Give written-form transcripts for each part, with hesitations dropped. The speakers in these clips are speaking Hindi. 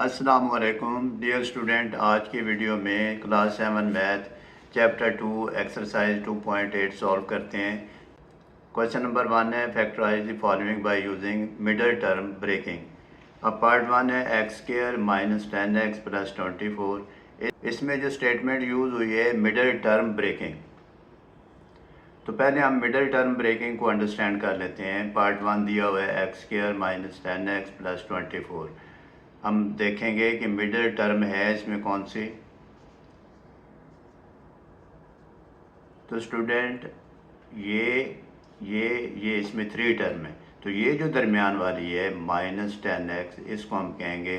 अस्सलाम वालेकुम डियर स्टूडेंट। आज की वीडियो में class 7 math chapter 2 exercise 2.8 solve करते हैं। क्वेश्चन नंबर 1 है factorise the following by using middle term breaking. अब पार्ट 1 है x square minus 10x plus 24। इसमें जो स्टेटमेंट यूज़ हुई है मिडल टर्म ब्रेकिंग, तो पहले हम मिडल टर्म ब्रेकिंग को अंडरस्टैंड कर लेते हैं। पार्ट 1 दिया हुआ है x square minus 10x plus 24। हम देखेंगे कि मिडिल टर्म है इसमें कौन सी। तो स्टूडेंट ये इसमें 3 टर्म है, तो ये जो दरमियान वाली है माइनस 10x, इसको हम कहेंगे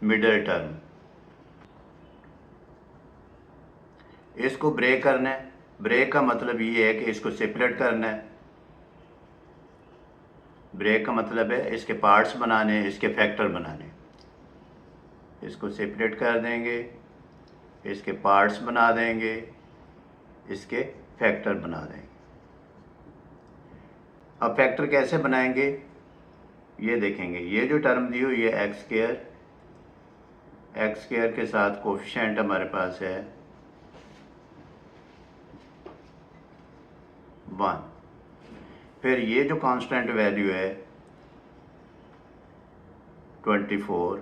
मिडिल टर्म। इसको ब्रेक करना है। ब्रेक का मतलब ये है कि इसको सेपरेट करना है। ब्रेक का मतलब है इसके पार्ट्स बनाने, इसके फैक्टर बनाने। इसको सेपरेट कर देंगे, इसके पार्ट्स बना देंगे, इसके फैक्टर बना देंगे। अब फैक्टर कैसे बनाएंगे ये देखेंगे। ये जो टर्म दी हुई है एक्स स्क्वायर के साथ कोफिशिएंट हमारे पास है 1। फिर ये जो कांस्टेंट वैल्यू है 24,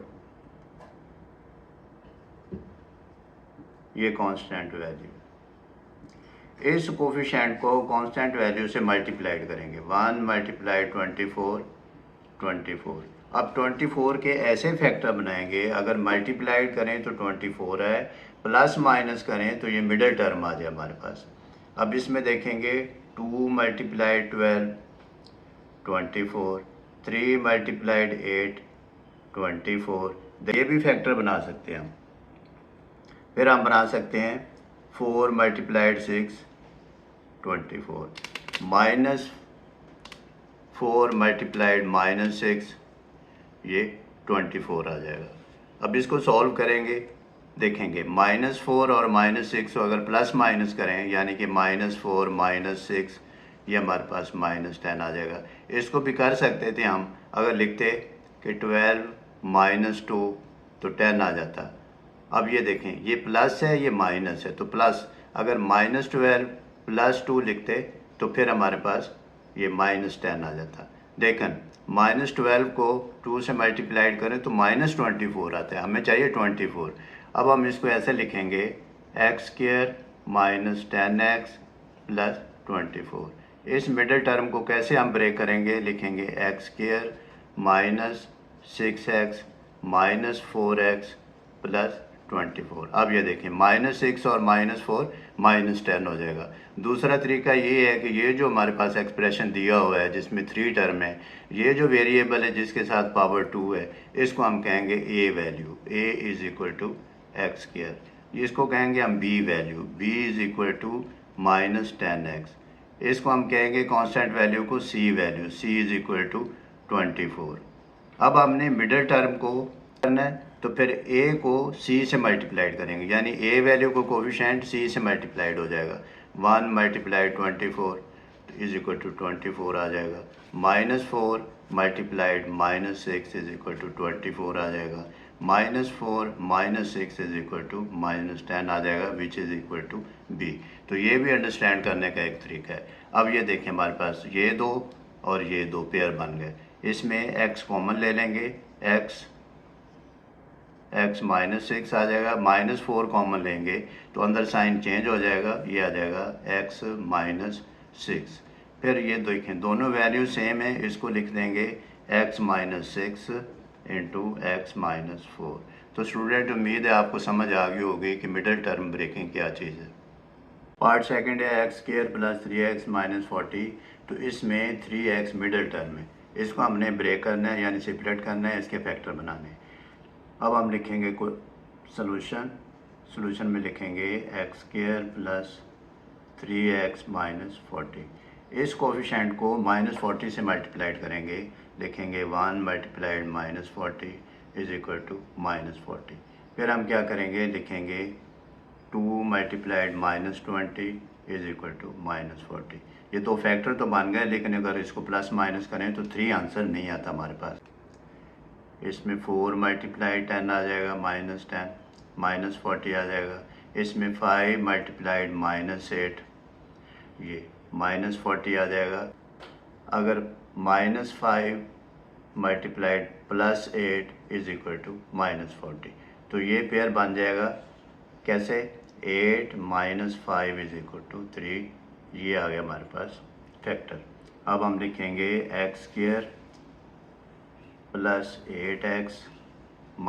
ये कांस्टेंट वैल्यू, इस कोफिशिएंट को कांस्टेंट वैल्यू से मल्टीप्लाइड करेंगे। 1 मल्टीप्लाइड 24। अब 24 के ऐसे फैक्टर बनाएंगे, अगर मल्टीप्लाइड करें तो 24 है, प्लस माइनस करें तो ये मिडिल टर्म आ जाए हमारे पास। अब इसमें देखेंगे 2 मल्टीप्लाइड 12 24, 3 मल्टीप्लाइड 8 24। ये भी फैक्टर बना सकते हैं हम। फिर हम बना सकते हैं 4 मल्टीप्लाइड 6 24, माइनस 4 मल्टीप्लाइड माइनस 6, ये 24 आ जाएगा। अब इसको सॉल्व करेंगे, देखेंगे -4 और -6 को अगर प्लस माइनस करें, यानी कि -4 -6, ये हमारे पास -10 आ जाएगा। इसको भी कर सकते थे हम, अगर लिखते कि 12 -2 तो 10 आ जाता। अब ये देखें, ये प्लस है ये माइनस है, तो प्लस, अगर -12 प्लस 2 लिखते तो फिर हमारे पास ये -10 आ जाता। लेकिन -12 को 2 से मल्टीप्लाइड करें तो -24 आता है, हमें चाहिए 24। अब हम इसको ऐसे लिखेंगे x square minus 10x plus 24। इस मिडिल टर्म को कैसे हम ब्रेक करेंगे, लिखेंगे x square minus 6x minus 4x plus 24। अब ये देखें -6 और -4 -10 हो जाएगा। दूसरा तरीका ये है कि ये जो हमारे पास एक्सप्रेशन दिया हुआ है जिसमें 3 टर्म है, ये जो वेरिएबल है जिसके साथ पावर 2 है, इसको हम कहेंगे a value, a is equal to x square. इसको कहेंगे हम b value, b is equal to -10x। इसको हम कहेंगे कांस्टेंट वैल्यू को c value, c is equal to 24। अब हमने मिडिल टर्म को करना है, तो फिर a को c से मल्टीप्लाइड करेंगे, यानी a वैल्यू को कोफिशिएंट c से मल्टीप्लाइड हो जाएगा। 1 मल्टीप्लाइड 24 इज इक्वल टू 24 आ जाएगा। -4 मल्टीप्लाइड -6 इज इक्वल टू 24 आ जाएगा। -4 -6 इज इक्वल टू -10 आ जाएगा, which is equal to b। तो ये भी अंडरस्टैंड करने का एक तरीका है। अब ये देखें, हमारे पास ये दो और ये दो पेयर बन गए। इसमें x कॉमन ले लेंगे, x -6 आ जाएगा, -4 कॉमन लेंगे तो अंदर साइन चेंज हो जाएगा, ये आ जाएगा x -6। फिर ये देखें दोनों वैल्यू सेम है, इसको लिख देंगे x -6 इंटू x -4। तो स्टूडेंट, उम्मीद है आपको समझ आ गई होगी कि मिडिल टर्म ब्रेकिंग क्या चीज़ है। पार्ट सेकंड है x square plus 3x minus 40। तो इसमें 3x मिडिल टर्म है, इसको हमने ब्रेक करना है, यानी सेपरेट करना है, इसके फैक्टर बनाने हैं। अब हम लिखेंगे सॉल्यूशन में लिखेंगे x square plus 3x minus 40। इस कोफिशिएंट को -40 से मल्टीप्लाइड करेंगे, लिखेंगे 1 मल्टीप्लाइड -40 इज इक्वल टू -40। फिर हम क्या करेंगे, लिखेंगे 2 मल्टीप्लाइड -20 इज इक्वल टू -40। ये दो फैक्टर तो बन गए, लेकिन अगर इसको प्लस माइनस करें तो 3 आंसर नहीं आता हमारे पास। इसमें 4 मल्टीप्लाई 10 आ जाएगा -10, -40 आ जाएगा। इसमें 5 मल्टीप्लाइड -8, ये -40 आ जाएगा। अगर -5 मल्टीप्लाइड +8 इज इक्वल टू -40, तो ये पेयर बन जाएगा कैसे, 8 - 5 इज इक्वल टू 3। ये आ गया हमारे पास फैक्टर। अब हम लिखेंगे x² + 8x -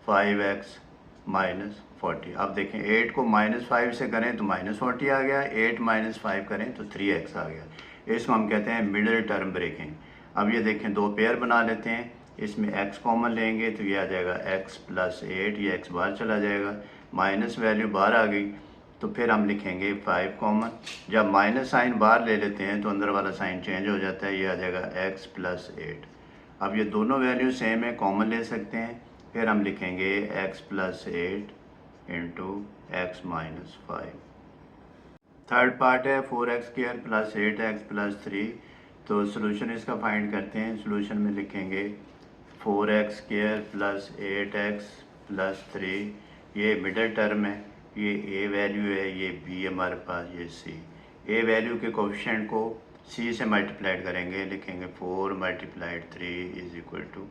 5x - 40। अब देखें 8 को -5 से करें तो -40 आ गया, 8 - 5 करें तो 3x आ गया। इसको हम कहते हैं मिडिल टर्म ब्रेकिंग। अब ये देखें दो पेयर बना लेते हैं, इसमें x कॉमन लेंगे तो ये आ जाएगा x + 8, ये x बाहर चला जाएगा, माइनस वैल्यू बाहर आ गई, तो फिर हम लिखेंगे 5 कॉमन। जब माइनस साइन बाहर ले लेते हैं तो अंदर वाला साइन चेंज हो जाता है, ये आ जाएगा x + 8। अब ये दोनों वैल्यू सेम है, कॉमन ले सकते हैं, फिर हम लिखेंगे x + 8 × x - 5। थर्ड पार्ट है 4x² + 8x + 3। तो सोल्यूशन इसका फाइंड करते हैं। सोल्यूशन में लिखेंगे 4x² + 8x + 3, ये मिडल टर्म है, ये a वैल्यू है, ये b हमारे पास, ये c। a वैल्यू के कोफिशिएंट को c से मल्टीप्लाइड करेंगे, लिखेंगे 4 × 3 इज इक्वल टू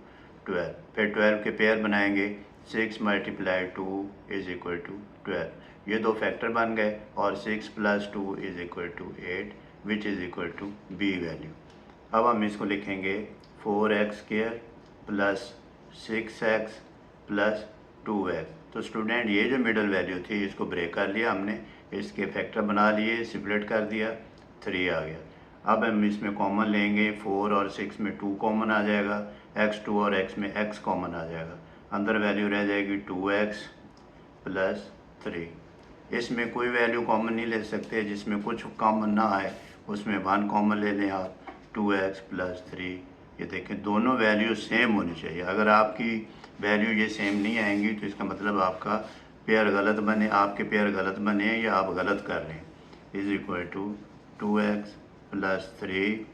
12। फिर 12 के पेयर बनाएंगे, 6 × 2 इज इक्वल टू 12। ये दो फैक्टर बन गए, और 6 + 2 is equal to 8 which is equal to b value. अब हम इसको लिखेंगे 4x² + 6x + 2x। तो स्टूडेंट ये जो मिडल वैल्यू थी इसको ब्रेक कर लिया हमने, इसके फैक्टर बना लिए, सिपरेट कर दिया, 3 आ गया। अब हम इसमें कॉमन लेंगे, 4 और 6 में 2 कॉमन आ जाएगा, x2 और x में x कॉमन आ जाएगा, अंदर वैल्यू रह जाएगी 2x + 3। इसमें कोई वैल्यू कॉमन नहीं ले सकते, जिसमें कुछ कॉमन ना आए उसमें 1 कॉमन ले लें आप, 2x + 3। ये देखें दोनों वैल्यू सेम होनी चाहिए। अगर आपकी वैल्यू ये सेम नहीं आएंगी तो इसका मतलब आपका पेयर गलत बने, आपके पेयर गलत बने या आप गलत कर रहे हैं। Is equal to 2x + 3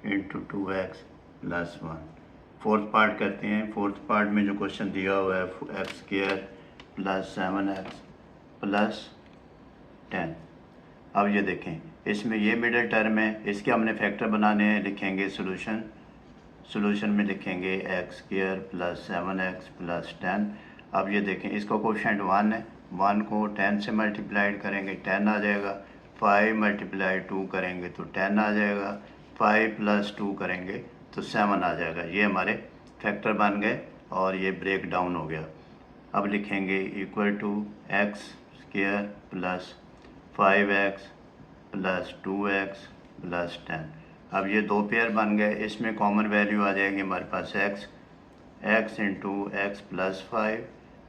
× 2x + 1। Fourth part करते हैं। फोर्थ पार्ट में जो क्वेश्चन दिया हुआ है x² + 7x + 10। अब ये देखें इसमें ये मिडिल टर्म है, इसके हमने फैक्टर बनाने हैं, लिखेंगे सोल्यूशन। सोल्यूशन में लिखेंगे x² + 7x + 10। अब ये देखें इसका कोफिशिएंट 1 है, 1 को 10 से मल्टीप्लाइड करेंगे 10 आ जाएगा, 5 × 2 करेंगे तो 10 आ जाएगा, 5 + 2 करेंगे तो 7 आ जाएगा। ये हमारे फैक्टर बन गए और ये ब्रेक डाउन हो गया। अब लिखेंगे equal to x² + 5x + 2x + 10। अब ये दो पेयर बन गए, इसमें कॉमन वैल्यू आ जाएगी हमारे पास x × x + 5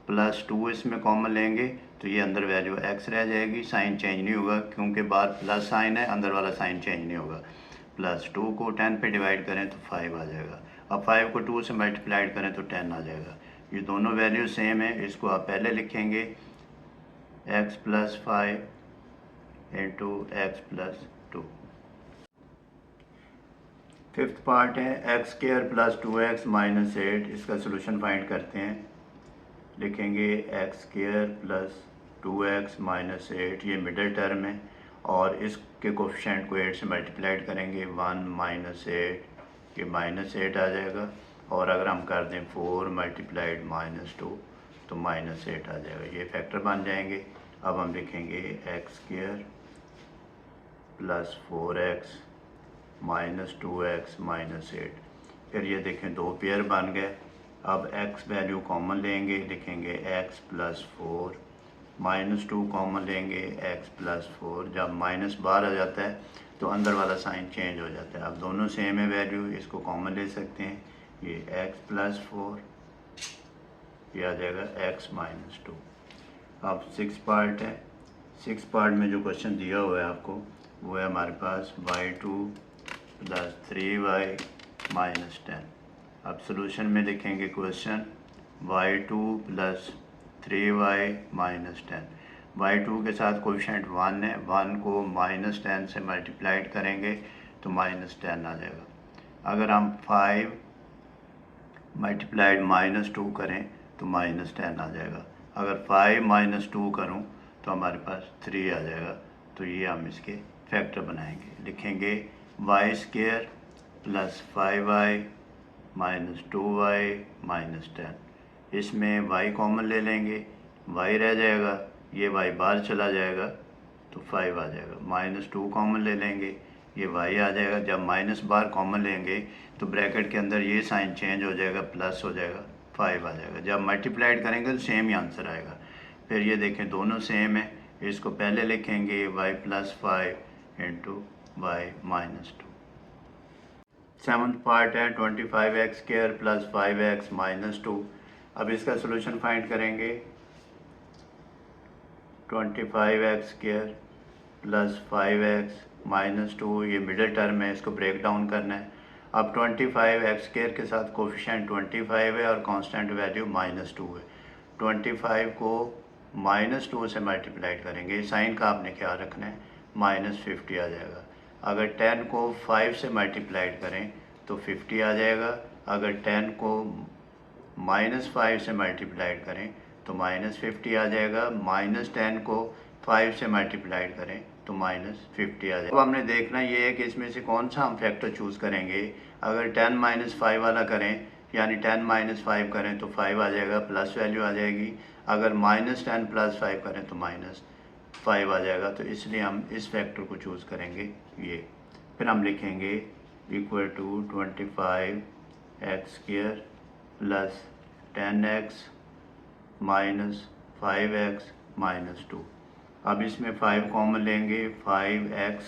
+ 2, इसमें कॉमन लेंगे तो ये अंदर वैल्यू x रह जाएगी, साइन चेंज नहीं होगा क्योंकि बाहर प्लस साइन है, अंदर वाला साइन चेंज नहीं होगा। +2 को 10 पे डिवाइड करें तो 5 आ जाएगा। अब 5 को 2 से मल्टीप्लाइड करें तो 10 आ जाएगा। ये दोनों वैल्यू सेम है, इसको आप पहले लिखेंगे x + 5 × x + 2। फिफ्थ पार्ट है x² + 2x - 8। इसका सोल्यूशन फाइंड करते हैं। लिखेंगे x² + 2x - 8, ये मिडिल टर्म है और इसके कोफिशिएंट को 8 से मल्टीप्लाइड करेंगे, 1 - 8, ये -8 आ जाएगा, और अगर हम कर दें 4 × -2 तो -8 आ जाएगा। ये फैक्टर बन जाएंगे। अब हम लिखेंगे x² + 4x - 2x - 8। फिर ये देखें दो पेयर बन गए। अब x वैल्यू कॉमन लेंगे, लिखेंगे x + 4, -2 कॉमन लेंगे, x + 4। जब माइनस बाहर आ जाता है तो अंदर वाला साइन चेंज हो जाता है। अब दोनों सेम है वैल्यू, इसको कॉमन ले सकते हैं, ये x + 4, ये आ जाएगा x - 2। अब 6 पार्ट है। 6 पार्ट में जो क्वेश्चन दिया हुआ है आपको वो है हमारे पास y2 + 3y - 10। अब सोल्यूशन में लिखेंगे क्वेश्चन y2 + 3y - 10। y2 के साथ कोफिशिएंट 1 है, 1 को -10 से मल्टीप्लाइड करेंगे तो -10 आ जाएगा। अगर हम 5 मल्टीप्लाइड -2 करें तो -10 आ जाएगा। अगर 5 -2 करूं तो हमारे पास 3 आ जाएगा। तो ये हम इसके फैक्टर बनाएंगे, लिखेंगे y² + 5y - 2y - 10। इसमें y कॉमन ले लेंगे, y रह जाएगा, ये y बाहर चला जाएगा तो 5 आ जाएगा। -2 कॉमन ले लेंगे, ये y आ जाएगा। जब माइनस बार कॉमन लेंगे तो ब्रैकेट के अंदर ये साइन चेंज हो जाएगा, प्लस हो जाएगा, 5 आ जाएगा। जब मल्टीप्लाइड करेंगे तो सेम ही आंसर आएगा। फिर ये देखें दोनों सेम है, इसको पहले लिखेंगे y + 5 × y - 2। सेवन्थ पार्ट है 25x² + 5x - 2। अब इसका सोल्यूशन फाइंड करेंगे। 25x² + 5x - 2 ये मिडिल टर्म है, इसको ब्रेक डाउन करना है। अब 25x² के साथ कोफिशिएंट 25 है और कांस्टेंट वैल्यू -2 है। 25 को -2 से मल्टीप्लाइड करेंगे, साइन का आपने ख्याल रखना है, -50 आ जाएगा। अगर 10 को 5 से मल्टीप्लाइड करें तो 50 आ जाएगा। अगर 10 को -5 से मल्टीप्लाइड करें तो -50 आ जाएगा। -10 को 5 से मल्टीप्लाइड करें तो -50 आ जाएगा। अब हमने देखना ये है कि इसमें से कौन सा हम फैक्टर चूज़ करेंगे। अगर 10 - 5 वाला करें, यानी 10 - 5 करें तो 5 आ जाएगा, प्लस वैल्यू आ जाएगी। अगर -10 + 5 करें तो -5 आ जाएगा। तो इसलिए हम इस फैक्टर को चूज़ करेंगे ये। फिर हम लिखेंगे = 25x² + 10x - 5x - 2। अब इसमें 5 कॉमन लेंगे, 5x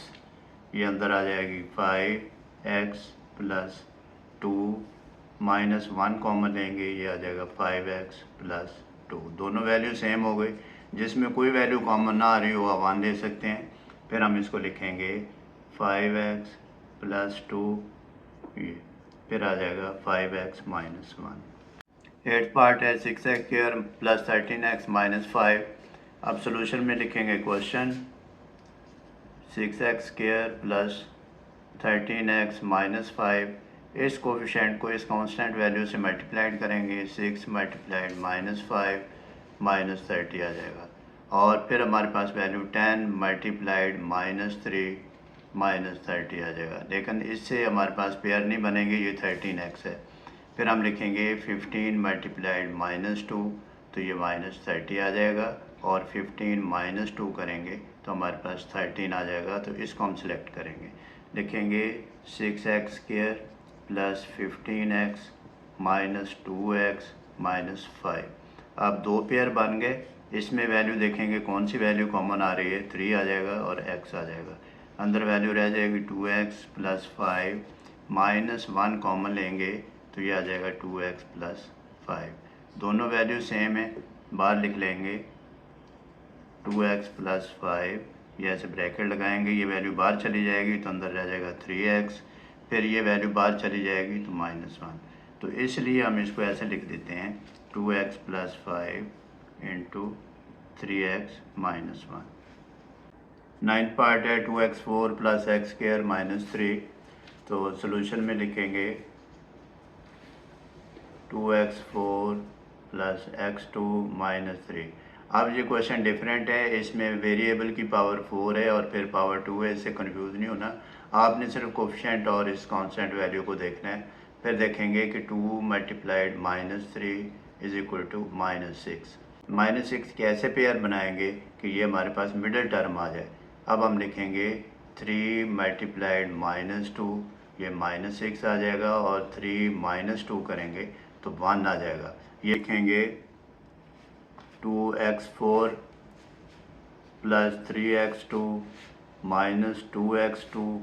ये अंदर आ जाएगी, 5x + 2 -1 कॉमन लेंगे, ये आ जाएगा 5x + 2। दोनों वैल्यू सेम हो गई। जिसमें कोई वैल्यू कॉमन ना आ रही हो आप 1 ले सकते हैं। फिर हम इसको लिखेंगे 5x + 2 ये, फिर आ जाएगा 5x - 1। 8th पार्ट है 6x² + 13x - 5। अब सोल्यूशन में लिखेंगे क्वेश्चन 6x² + 13x - 5। इस कोफिशिएंट को इस कांस्टेंट वैल्यू से मल्टीप्लाइड करेंगे, 6 × -5 -30 आ जाएगा। और फिर हमारे पास वैल्यू 10 × -3 -30 आ जाएगा। लेकिन इससे हमारे पास पेयर नहीं बनेंगे, ये 13x है। फिर हम लिखेंगे 15 × -2 तो ये -30 आ जाएगा। और 15 - 2 करेंगे तो हमारे पास 13 आ जाएगा। तो इसको हम सिलेक्ट करेंगे, लिखेंगे 6x² + 15x - 2x - 5। अब 2 पेयर बन गए। इसमें वैल्यू देखेंगे कौन सी वैल्यू कॉमन आ रही है, 3 आ जाएगा और x आ जाएगा। अंदर वैल्यू रह जाएगी 2x + 5 -1 कॉमन लेंगे तो ये आ जाएगा 2x + 5। दोनों वैल्यू सेम है, बाहर लिख लेंगे 2x + 5, ये ऐसे ब्रैकेट लगाएंगे, ये वैल्यू बाहर चली जाएगी तो अंदर रह जाएगा 3x। फिर ये वैल्यू बाहर चली जाएगी तो -1। तो इसलिए हम इसको ऐसे लिख देते हैं 2x + 5 × 3x - 1। 9th पार्ट है 2x4 + x² - 3। तो सोल्यूशन में लिखेंगे 2x4 + x2 - 3। अब ये क्वेश्चन डिफरेंट है, इसमें वेरिएबल की पावर 4 है और फिर पावर 2 है, इससे कंफ्यूज नहीं होना। आपने सिर्फ कोफिशिएंट और इस कांस्टेंट वैल्यू को देखना है। फिर देखेंगे कि 2 × -3 = -6। -6 कैसे पेयर बनाएंगे कि ये हमारे पास मिडिल टर्म आ जाए। अब हम लिखेंगे 3 × -2 ये -6 आ जाएगा और 3 - 2 करेंगे तो 1 आ जाएगा। ये लिखेंगे 2x4 + 3x2 - 2x2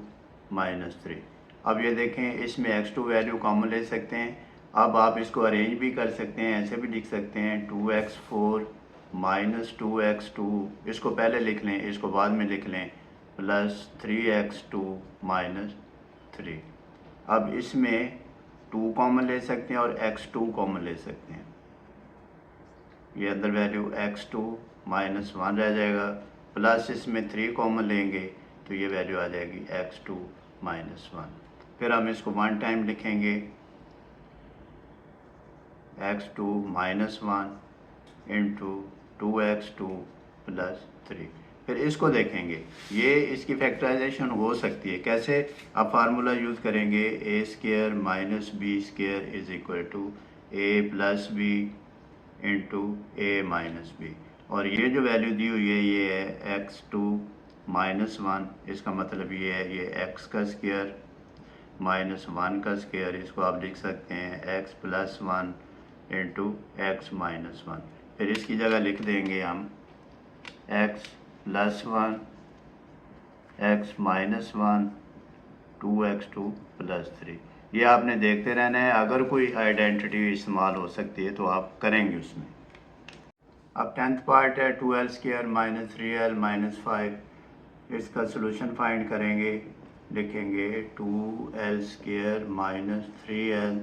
- 3। अब ये देखें इसमें x2 वैल्यू कॉमन ले सकते हैं। अब आप इसको अरेंज भी कर सकते हैं, ऐसे भी लिख सकते हैं 2x4 - 2x2, इसको पहले लिख लें, इसको बाद में लिख लें, + 3x2 - 3। अब इसमें 2 कॉमन ले सकते हैं और x2 कॉमन ले सकते हैं। ये अंदर वैल्यू x2 -1 रह जाएगा, प्लस इसमें 3 कॉमन लेंगे तो ये वैल्यू आ जाएगी x2 - 1। फिर हम इसको 1 टाइम लिखेंगे x2 minus 1 into 2x2 plus 3। फिर इसको देखेंगे, ये इसकी फैक्टराइजेशन हो सकती है कैसे। अब फार्मूला यूज़ करेंगे a square minus b square is equal to a plus b into a minus b. और ये जो वैल्यू दी हुई है ये है x2 माइनस 1, इसका मतलब ये है ये x का स्केयर माइनस 1 का स्केयर, इसको आप लिख सकते हैं x plus 1 into x minus 1। फिर इसकी जगह लिख देंगे हम x plus 1 x minus 1 2x2 plus 3। ये आपने देखते रहना है, अगर कोई आइडेंटिटी इस्तेमाल हो सकती है तो आप करेंगे उसमें। अब 10th पार्ट है 2l square minus 3l minus 5। इसका सोल्यूशन फाइंड करेंगे, लिखेंगे 2l square minus 3l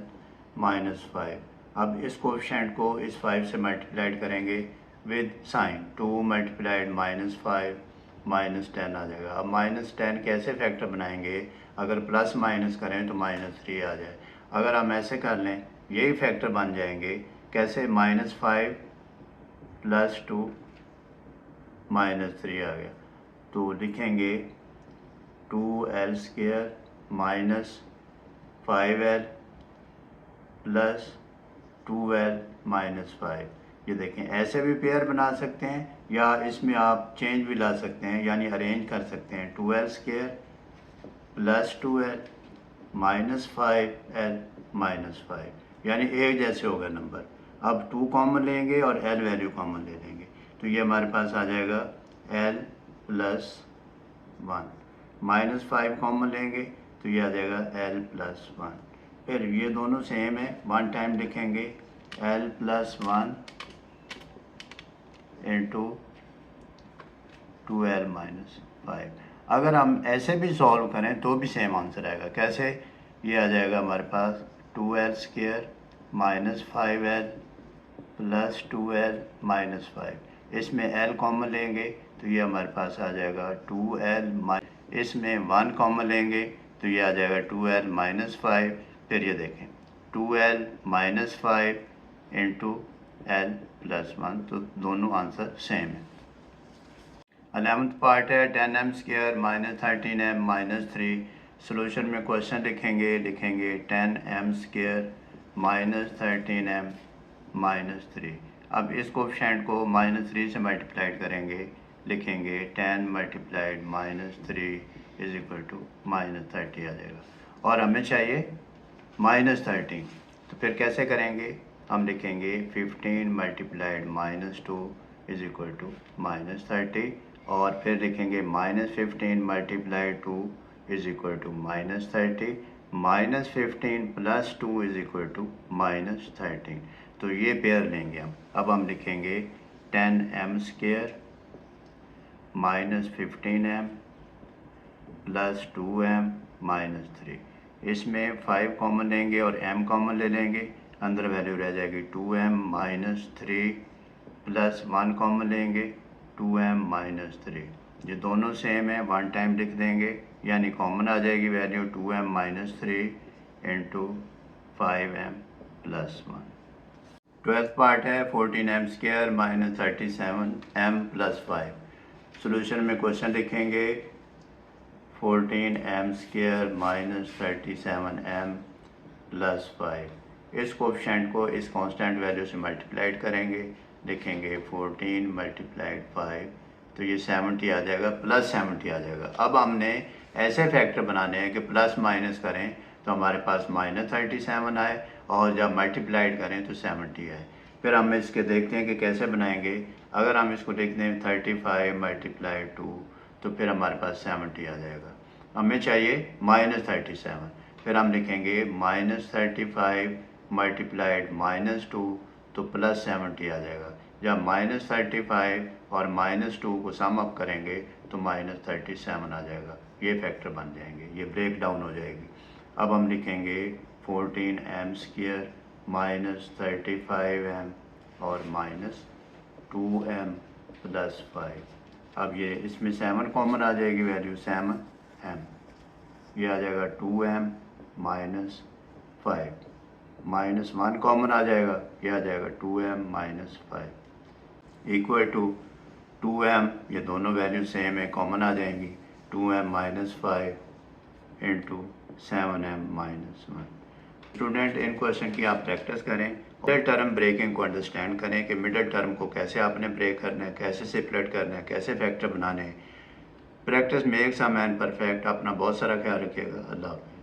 minus 5। अब इस कोएफिशिएंट को इस 5 से मल्टीप्लाइड करेंगे with sign, 2 multiplied minus 5 minus 10 आ जाएगा। अब माइनस 10 कैसे फैक्टर बनाएंगे, अगर प्लस माइनस करें तो माइनस 3 आ जाए। अगर हम ऐसे कर लें यही फैक्टर बन जाएंगे, कैसे, माइनस 5 प्लस 2 माइनस 3 आ गया। तो लिखेंगे 2l square minus 5l plus 2l minus 5। ये देखें, ऐसे भी पेयर बना सकते हैं या इसमें आप चेंज भी ला सकते हैं, यानी अरेंज कर सकते हैं। 2l square plus 2l minus 5l minus 5, यानी एक जैसे होगा नंबर। अब 2 कॉमन लेंगे और l वैल्यू कॉमन ले लेंगे, तो ये हमारे पास आ जाएगा l प्लस 1। माइनस 5 कॉमन लेंगे तो ये आ जाएगा l प्लस 1। फिर ये दोनों सेम है, वन टाइम लिखेंगे l plus 1 into 2l minus 5। अगर हम ऐसे भी सॉल्व करें तो भी सेम आंसर आएगा। कैसे, ये आ जाएगा हमारे पास 2l square minus 5l plus 2l minus 5। इसमें l कॉमन लेंगे तो ये हमारे पास आ जाएगा 2l, इसमें 1 कॉमन लेंगे तो ये आ जाएगा 2l माइनस 5। फिर ये देखें 2l minus 5 into l plus 1, तो दोनों आंसर सेम है। 11th पार्ट है 10m square minus 13m minus 3। Solution में क्वेश्चन लिखेंगे 10m square minus 13m minus 3। अब इस कोएफिशिएंट को माइनस 3 से मल्टीप्लाइड करेंगे, लिखेंगे 10 multiplied minus 3 is equal to minus 30 आ जाएगा। और हमें चाहिए माइनस 13, तो फिर कैसे करेंगे, हम लिखेंगे 15 multiplied minus 2 is equal to minus 30। और फिर लिखेंगे minus 15 multiplied 2 is equal to minus 30। Minus 15 plus 2 is equal to minus 13। तो ये पेयर लेंगे हम। अब हम लिखेंगे 10m square minus 15m plus 2m minus 3। इसमें 5 कॉमन लेंगे और m कॉमन ले लेंगे, अंदर वैल्यू रह जाएगी 2m माइनस 3 प्लस 1 कॉमन लेंगे 2m माइनस 3। ये दोनों सेम है, वन टाइम लिख देंगे, यानी कॉमन आ जाएगी value 2m minus 3 into 5m plus 1। 12th part है 14m square minus 37m plus 5। Solution में क्वेश्चन लिखेंगे 14m square minus 37m plus 5। इस कोएफिशिएंट को इस कांस्टेंट वैल्यू से मल्टीप्लाइड करेंगे, लिखेंगे 14 मल्टीप्लाइड 5, तो ये 70 आ जाएगा, प्लस 70 आ जाएगा। अब हमने ऐसे फैक्टर बनाने हैं कि प्लस माइनस करें तो हमारे पास माइनस 37 आए और जब मल्टीप्लाइड करें तो 70 आए। फिर हम इसके देखते हैं कि कैसे बनाएंगे। अगर हम इसको लिख दें 35 मल्टीप्लाइड 2 तो फिर हमारे पास 70 आ जाएगा। हमें चाहिए माइनस 37, फिर हम लिखेंगे माइनस 35 मल्टीप्लाइड माइनस 2 तो प्लस 70 आ जाएगा। जब माइनस 35 और माइनस 2 को सम अप करेंगे तो माइनस 37 आ जाएगा। ये फैक्टर बन जाएंगे, ये ब्रेक डाउन हो जाएगी। अब हम लिखेंगे 14m स्क्वायर माइनस 35m और माइनस 2m प्लस 5। अब ये इसमें 7 कॉमन आ जाएगी वैल्यू 7m, ये आ जाएगा 2m माइनस 5। -1 कॉमन आ जाएगा, क्या आ जाएगा 2m - 5 इक्वल टू 2m, ये दोनों वैल्यू सेम है, कॉमन आ जाएंगी, 2m - 5 into 7m - 1। Student in question की आप प्रैक्टिस करें, मिडल टर्म ब्रेकिंग को अंडरस्टैंड करें कि मिडल टर्म को कैसे आपने ब्रेक करना है, कैसे सेपरेट करना है, कैसे फैक्टर बनाने हैं। Practice makes a man perfect. अपना बहुत सारा ख्याल रखिएगा। अल्लाह हाफ़िज़।